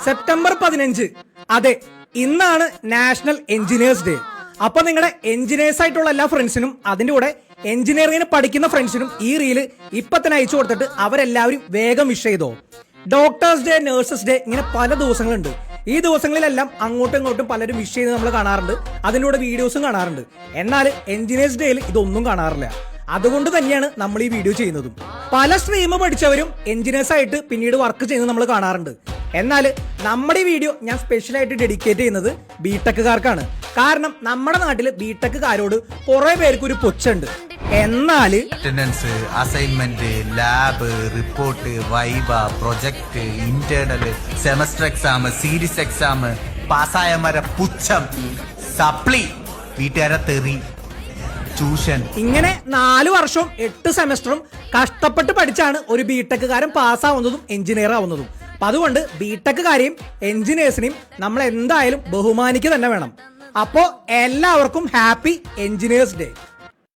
September 15 അതെ ഇന്നാണ് national engineers day. അപ്പൊ നിങ്ങളുടെ എഞ്ചിനീയേഴ്സ് ആയിട്ടുള്ള എല്ലാ ഫ്രണ്ട്സിനും അതിന്റെ കൂടെ എഞ്ചിനീയറിംഗിന് പഠിക്കുന്ന ഫ്രണ്ട്സിനും ഈ റീല് ഇപ്പൊ തന്നെ അയച്ചു കൊടുത്തിട്ട് അവരെല്ലാവരും വേഗം വിഷ് ചെയ്തോ. ഡോക്ടേഴ്സ് ഡേ, നഴ്സസ് ഡേ, ഇങ്ങനെ പല ദിവസങ്ങളുണ്ട്. ഈ ദിവസങ്ങളിലെല്ലാം അങ്ങോട്ടും ഇങ്ങോട്ടും പലരും വിഷ് ചെയ്ത് നമ്മൾ കാണാറുണ്ട്, അതിലൂടെ വീഡിയോസും കാണാറുണ്ട്. എന്നാൽ എഞ്ചിനീയേഴ്സ് ഡേയിൽ ഇതൊന്നും കാണാറില്ല. അതുകൊണ്ട് തന്നെയാണ് നമ്മൾ ഈ വീഡിയോ ചെയ്യുന്നതും. പല സ്ട്രീം പഠിച്ചവരും എഞ്ചിനീയേഴ്സ് ആയിട്ട് പിന്നീട് വർക്ക് ചെയ്യുന്നത് നമ്മൾ കാണാറുണ്ട്. എന്നാൽ നമ്മുടെ ഈ വീഡിയോ ഞാൻ സ്പെഷ്യലായിട്ട് ഡെഡിക്കേറ്റ് ചെയ്യുന്നത് ബിടെക്കുകാർക്കാണ്. കാരണം നമ്മുടെ നാട്ടിൽ ബിടെക്കുകാരോട് കുറെ പേർക്ക് ഒരു പുച്ഛമുണ്ട്. എന്നാല് attendance, assignment, lab, report, viva, project, internal, semester exam, series exam, പാസ്സായമാരെ പുച്ഛം, സപ്ലി, വീട്ടുകാരെ തെറി, ട്യൂഷൻ, ഇങ്ങനെ 4 വർഷവും 8 സെമസ്റ്ററും കഷ്ടപ്പെട്ട് പഠിച്ചാണ് ഒരു ബിടെക്കുകാരൻ പാസ്സാവുന്നതും എഞ്ചിനീയർ ആവുന്നതും. അപ്പൊ അതുകൊണ്ട് ബിടെക്കുകാരെയും എഞ്ചിനീയേഴ്സിനെയും നമ്മൾ എന്തായാലും ബഹുമാനിക്കുക തന്നെ വേണം. അപ്പോ എല്ലാവർക്കും ഹാപ്പി എഞ്ചിനീയേഴ്സ് ഡേ.